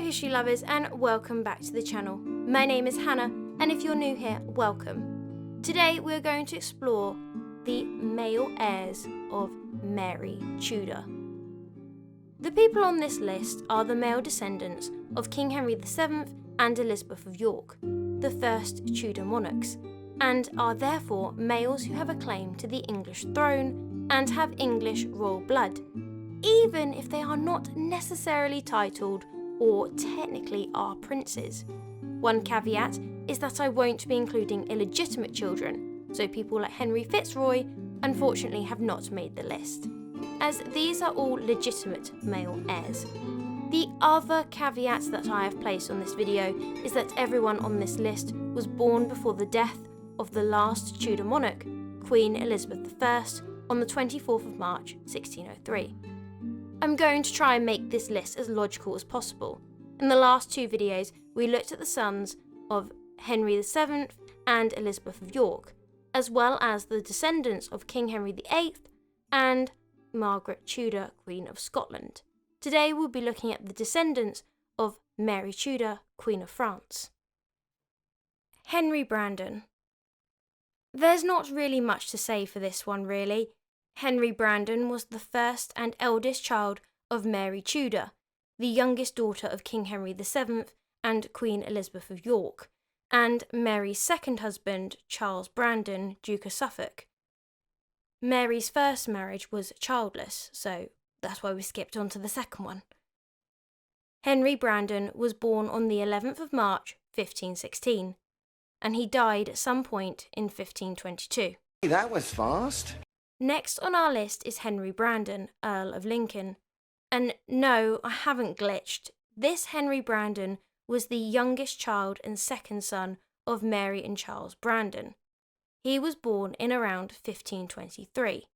history lovers, and welcome back to the channel. My name is Hannah, and if you're new here, welcome. Today we're going to explore the male heirs of Mary Tudor. The people on this list are the male descendants of King Henry VII and Elizabeth of York, the first Tudor monarchs, and are therefore males who have a claim to the English throne and have English royal blood, even if they are not necessarily titled or technically are princes. One caveat is that I won't be including illegitimate children, so people like Henry Fitzroy unfortunately have not made the list, as these are all legitimate male heirs. The other caveat that I have placed on this video is that everyone on this list was born before the death of the last Tudor monarch, Queen Elizabeth I, on the 24th of March 1603. I'm going to try and make this list as logical as possible. In the last two videos, we looked at the sons of Henry VII and Elizabeth of York, as well as the descendants of King Henry VIII and Margaret Tudor, Queen of Scotland. Today we'll be looking at the descendants of Mary Tudor, Queen of France. Henry Brandon. There's not really much to say for this one, really. Henry Brandon was the first and eldest child of Mary Tudor, the youngest daughter of King Henry VII and Queen Elizabeth of York, and Mary's second husband, Charles Brandon, Duke of Suffolk. Mary's first marriage was childless, so that's why we skipped on to the second one. Henry Brandon was born on the 11th of March, 1516, and he died at some point in 1522. That was fast. Next on our list is Henry Brandon, Earl of Lincoln. And no, I haven't glitched. This Henry Brandon was the youngest child and second son of Mary and Charles Brandon. He was born in around 1523.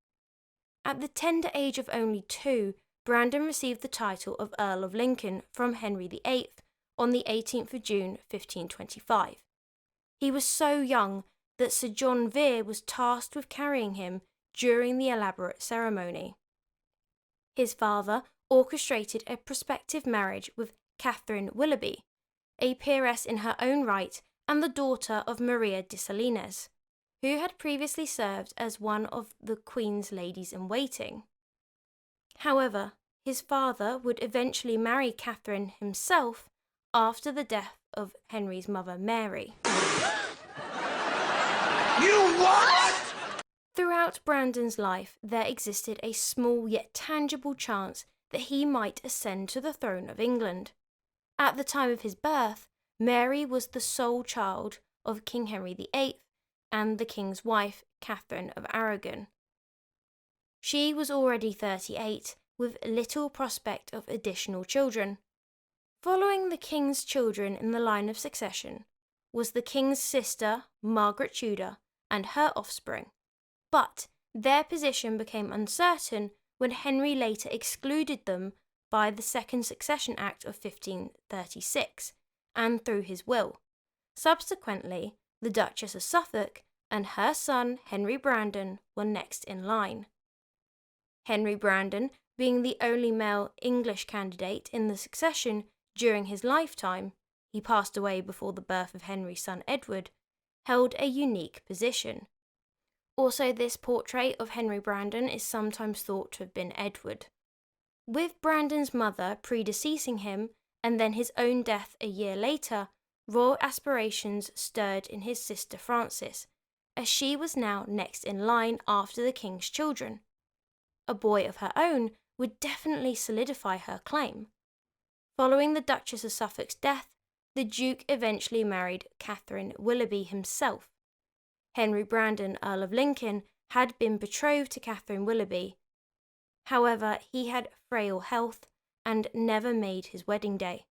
At the tender age of only 2, Brandon received the title of Earl of Lincoln from Henry VIII on the 18th of June 1525. He was so young that Sir John Vere was tasked with carrying him during the elaborate ceremony. His father orchestrated a prospective marriage with Catherine Willoughby, a peeress in her own right and the daughter of Maria de Salinas, who had previously served as one of the Queen's ladies-in-waiting. However, his father would eventually marry Catherine himself after the death of Henry's mother Mary. You what? Throughout Brandon's life, there existed a small yet tangible chance that he might ascend to the throne of England. At the time of his birth, Mary was the sole child of King Henry VIII and the king's wife, Catherine of Aragon. She was already 38, with little prospect of additional children. Following the king's children in the line of succession was the king's sister, Margaret Tudor, and her offspring. But their position became uncertain when Henry later excluded them by the Second Succession Act of 1536 and through his will. Subsequently, the Duchess of Suffolk and her son Henry Brandon were next in line. Henry Brandon, being the only male English candidate in the succession during his lifetime, he passed away before the birth of Henry's son Edward, held a unique position. Also, this portrait of Henry Brandon is sometimes thought to have been Edward. With Brandon's mother predeceasing him and then his own death a year later, royal aspirations stirred in his sister Frances, as she was now next in line after the king's children. A boy of her own would definitely solidify her claim. Following the Duchess of Suffolk's death, the Duke eventually married Catherine Willoughby himself. Henry Brandon, Earl of Lincoln, had been betrothed to Catherine Willoughby. However, he had frail health and never made his wedding day.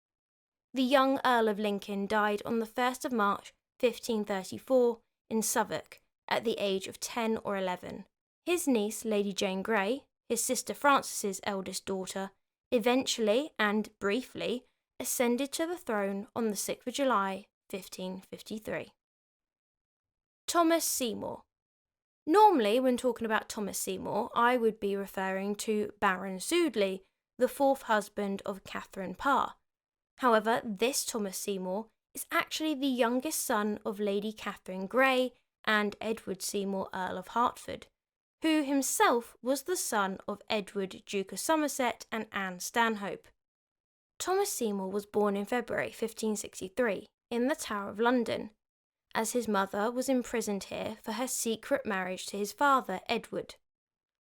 The young Earl of Lincoln died on the 1st of March 1534 in Suffolk at the age of 10 or 11. His niece, Lady Jane Grey, his sister Frances's eldest daughter, eventually and briefly ascended to the throne on the 6th of July 1553. Thomas Seymour. Normally, when talking about Thomas Seymour, I would be referring to Baron Sudeley, the fourth husband of Catherine Parr. However, this Thomas Seymour is actually the youngest son of Lady Catherine Grey and Edward Seymour, Earl of Hertford, who himself was the son of Edward, Duke of Somerset, and Anne Stanhope. Thomas Seymour was born in February 1563 in the Tower of London, as his mother was imprisoned here for her secret marriage to his father, Edward.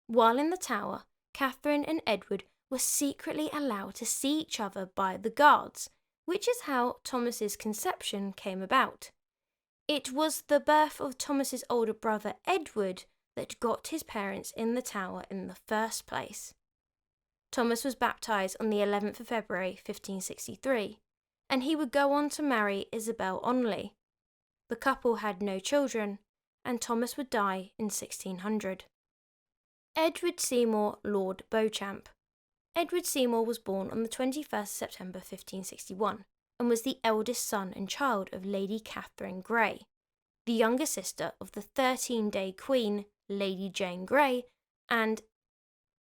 While in the Tower, Catherine and Edward were secretly allowed to see each other by the guards, which is how Thomas's conception came about. It was the birth of Thomas's older brother Edward that got his parents in the Tower in the first place. Thomas was baptised on the 11th of February 1563, and he would go on to marry Isabel Onley. The couple had no children, and Thomas would die in 1600. Edward Seymour, Lord Beauchamp. Edward Seymour was born on the 21st September 1561 and was the eldest son and child of Lady Catherine Grey, the younger sister of the 13-day Queen, Lady Jane Grey, and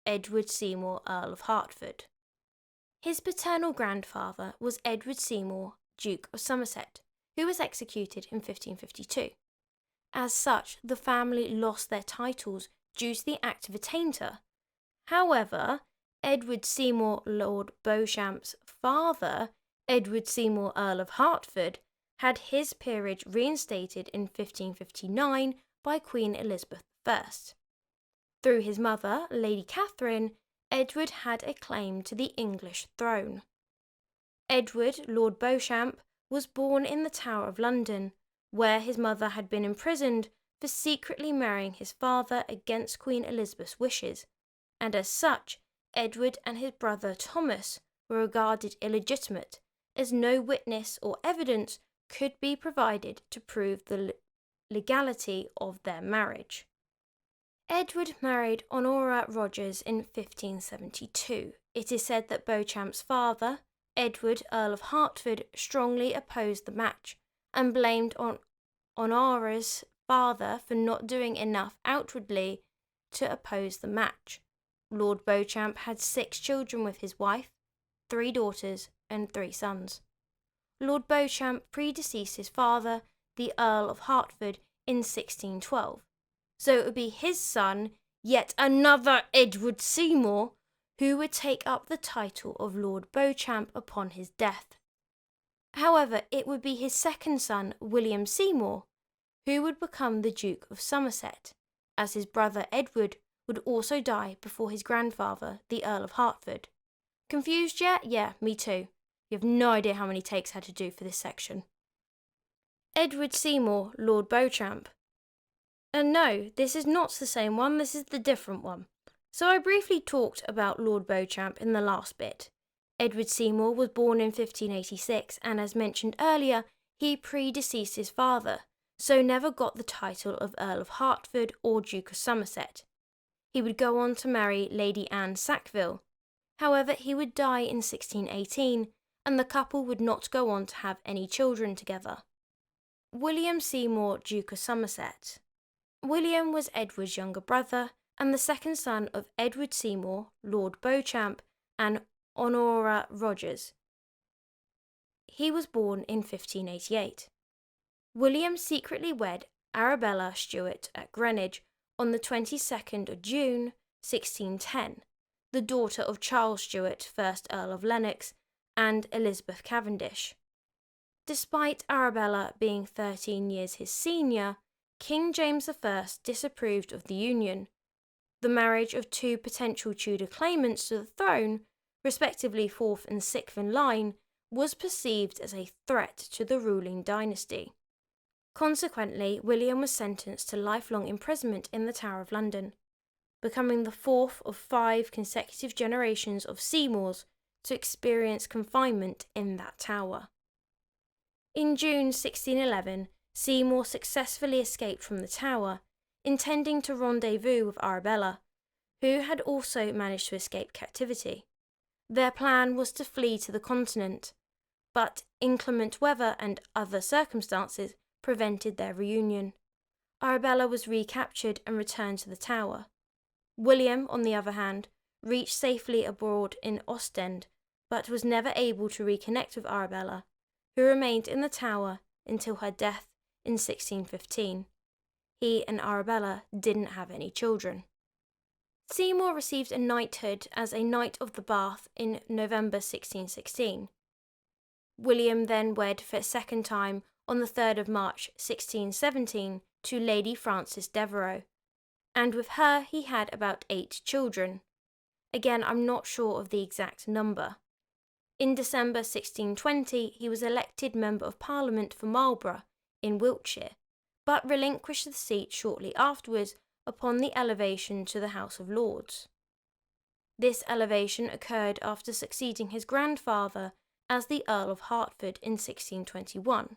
Edward Seymour, Earl of Hertford. His paternal grandfather was Edward Seymour, Duke of Somerset, who was executed in 1552. As such, the family lost their titles due to the Act of Attainder. However, Edward Seymour, Lord Beauchamp's father, Edward Seymour, Earl of Hertford, had his peerage reinstated in 1559 by Queen Elizabeth I. Through his mother, Lady Catherine, Edward had a claim to the English throne. Edward, Lord Beauchamp, was born in the Tower of London, where his mother had been imprisoned for secretly marrying his father against Queen Elizabeth's wishes, and as such, Edward and his brother Thomas were regarded illegitimate, as no witness or evidence could be provided to prove the legality of their marriage. Edward married Honora Rogers in 1572. It is said that Beauchamp's father, Edward, Earl of Hertford, strongly opposed the match and blamed Honora's father for not doing enough outwardly to oppose the match. Lord Beauchamp had 6 children with his wife, 3 daughters and 3 sons. Lord Beauchamp predeceased his father, the Earl of Hertford, in 1612, so it would be his son, yet another Edward Seymour, who would take up the title of Lord Beauchamp upon his death. However, it would be his second son, William Seymour, who would become the Duke of Somerset, as his brother Edward would also die before his grandfather, the Earl of Hertford. Confused yet? Yeah, me too. You have no idea how many takes I had to do for this section. Edward Seymour, Lord Beauchamp. And no, this is not the same one, this is the different one. So I briefly talked about Lord Beauchamp in the last bit. Edward Seymour was born in 1586, and as mentioned earlier, he predeceased his father, so never got the title of Earl of Hertford or Duke of Somerset. He would go on to marry Lady Anne Sackville. However, he would die in 1618, and the couple would not go on to have any children together. William Seymour, Duke of Somerset. William was Edward's younger brother and the second son of Edward Seymour, Lord Beauchamp, and Honora Rogers. He was born in 1588. William secretly wed Arabella Stuart at Greenwich on the 22nd of June, 1610, the daughter of Charles Stuart, 1st Earl of Lennox, and Elizabeth Cavendish. Despite Arabella being 13 years his senior, King James I disapproved of the union. The marriage of 2 potential Tudor claimants to the throne, respectively 4th and 6th in line, was perceived as a threat to the ruling dynasty. Consequently, William was sentenced to lifelong imprisonment in the Tower of London, becoming the 4th of 5 consecutive generations of Seymours to experience confinement in that tower. In June 1611, Seymour successfully escaped from the Tower, intending to rendezvous with Arabella, who had also managed to escape captivity. Their plan was to flee to the continent, but inclement weather and other circumstances prevented their reunion. Arabella was recaptured and returned to the Tower. William, on the other hand, reached safely abroad in Ostend, but was never able to reconnect with Arabella, who remained in the Tower until her death in 1615. He and Arabella didn't have any children. Seymour received a knighthood as a Knight of the Bath in November 1616. William then wed for a second time on the 3rd of March 1617 to Lady Frances Devereux, and with her he had about 8 children. Again, I'm not sure of the exact number. In December 1620, he was elected Member of Parliament for Marlborough in Wiltshire, but relinquished the seat shortly afterwards upon the elevation to the House of Lords. This elevation occurred after succeeding his grandfather as the Earl of Hertford in 1621.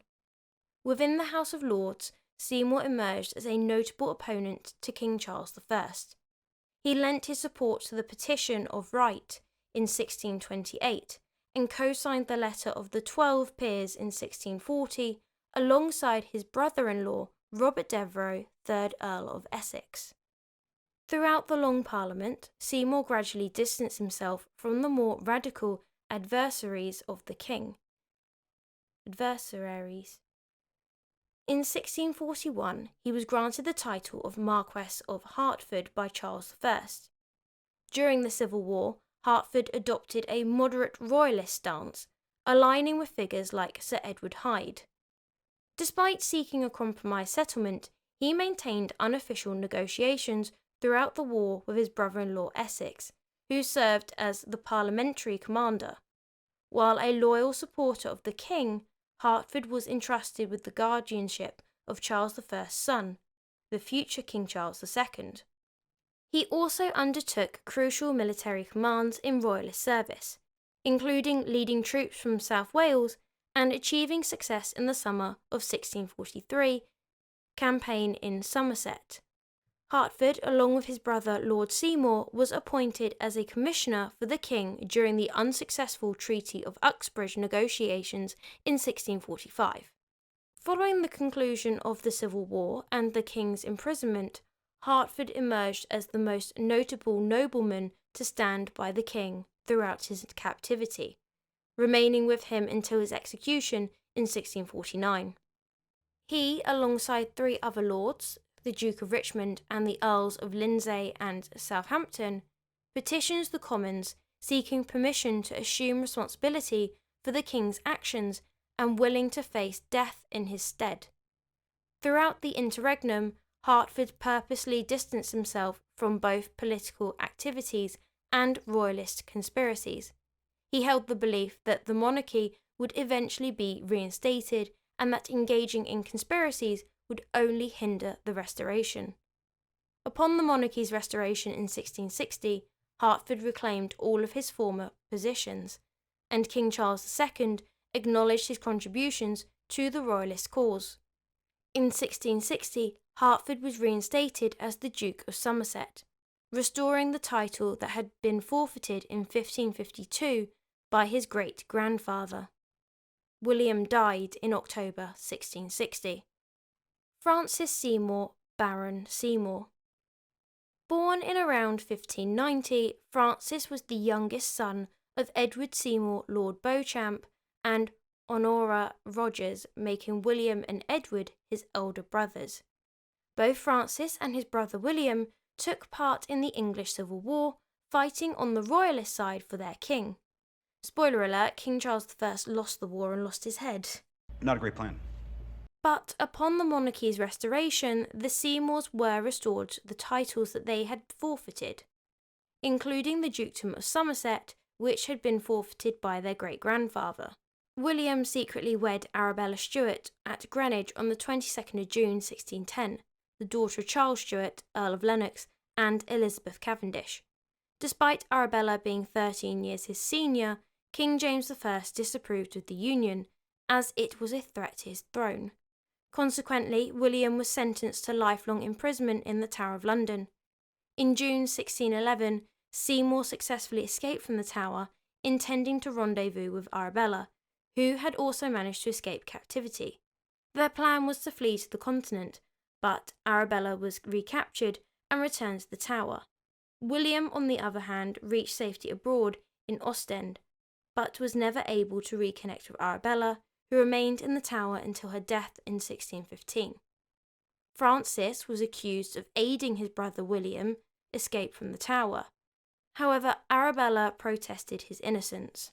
Within the House of Lords, Seymour emerged as a notable opponent to King Charles I. He lent his support to the Petition of Right in 1628 and co-signed the letter of the 12 Peers in 1640 alongside his brother-in-law Robert Devereux, 3rd Earl of Essex. Throughout the Long Parliament, Seymour gradually distanced himself from the more radical adversaries of the king. In 1641, he was granted the title of Marquess of Hertford by Charles I. During the Civil War, Hertford adopted a moderate royalist stance, aligning with figures like Sir Edward Hyde. Despite seeking a compromise settlement, he maintained unofficial negotiations throughout the war with his brother-in-law Essex, who served as the parliamentary commander. While a loyal supporter of the king, Hertford was entrusted with the guardianship of Charles I's son, the future King Charles II. He also undertook crucial military commands in royalist service, including leading troops from South Wales and achieving success in the summer of 1643 campaign in Somerset. Hertford, along with his brother Lord Seymour, was appointed as a commissioner for the king during the unsuccessful Treaty of Uxbridge negotiations in 1645. Following the conclusion of the Civil War and the king's imprisonment, Hertford emerged as the most notable nobleman to stand by the king throughout his captivity, remaining with him until his execution in 1649. He, alongside 3 other lords, the Duke of Richmond and the Earls of Lindsay and Southampton, petitions the Commons seeking permission to assume responsibility for the king's actions and willing to face death in his stead. Throughout the interregnum, Hertford purposely distanced himself from both political activities and royalist conspiracies. He held the belief that the monarchy would eventually be reinstated and that engaging in conspiracies would only hinder the restoration. Upon the monarchy's restoration in 1660, Hertford reclaimed all of his former positions, and King Charles II acknowledged his contributions to the royalist cause. In 1660, Hertford was reinstated as the Duke of Somerset, restoring the title that had been forfeited in 1552 by his great-grandfather. William died in October 1660. Francis Seymour, Baron Seymour. Born in around 1590, Francis was the youngest son of Edward Seymour, Lord Beauchamp, and Honora Rogers, making William and Edward his elder brothers. Both Francis and his brother William took part in the English Civil War, fighting on the royalist side for their king. Spoiler alert, King Charles I lost the war and lost his head. Not a great plan. But upon the monarchy's restoration, the Seymours were restored the titles that they had forfeited, including the Dukedom of Somerset, which had been forfeited by their great-grandfather. William secretly wed Arabella Stuart at Greenwich on the 22nd of June 1610, the daughter of Charles Stuart, Earl of Lennox, and Elizabeth Cavendish. Despite Arabella being 13 years his senior, King James I disapproved of the union, as it was a threat to his throne. Consequently, William was sentenced to lifelong imprisonment in the Tower of London. In June 1611, Seymour successfully escaped from the Tower, intending to rendezvous with Arabella, who had also managed to escape captivity. Their plan was to flee to the continent, but Arabella was recaptured and returned to the Tower. William, on the other hand, reached safety abroad in Ostend, but was never able to reconnect with Arabella, who remained in the Tower until her death in 1615. Francis was accused of aiding his brother William escape from the Tower. However, Arabella protested his innocence.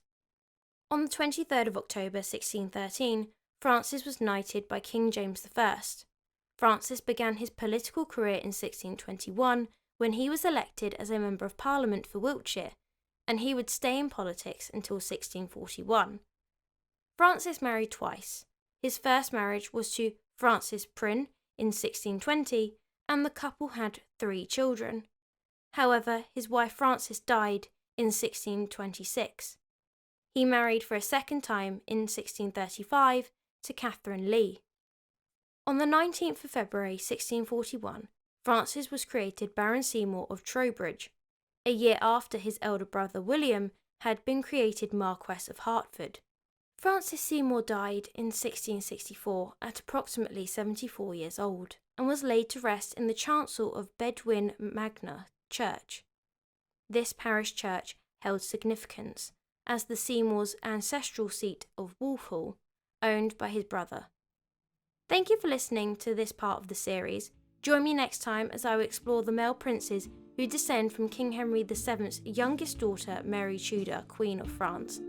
On the 23rd of October 1613, Francis was knighted by King James I. Francis began his political career in 1621 when he was elected as a Member of Parliament for Wiltshire, and he would stay in politics until 1641. Francis married twice. His first marriage was to Frances Prynne in 1620, and the couple had 3 children. However, his wife Frances died in 1626. He married for a second time in 1635 to Catherine Lee. On the 19th of February 1641, Francis was created Baron Seymour of Trowbridge, a year after his elder brother William had been created Marquess of Hertford. Francis Seymour died in 1664 at approximately 74 years old and was laid to rest in the chancel of Bedwyn Magna Church. This parish church held significance as the Seymour's ancestral seat of Walthall, owned by his brother. Thank you for listening to this part of the series. Join me next time as I will explore the male princes who descend from King Henry VII's youngest daughter, Mary Tudor, Queen of France.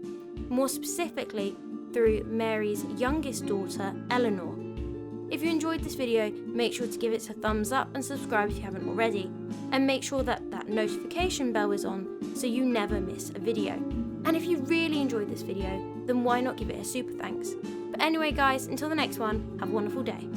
More specifically, through Mary's youngest daughter, Eleanor. If you enjoyed this video, make sure to give it a thumbs up and subscribe if you haven't already. And make sure that that notification bell is on so you never miss a video. And if you really enjoyed this video, then why not give it a super thanks? But anyway guys, until the next one, have a wonderful day.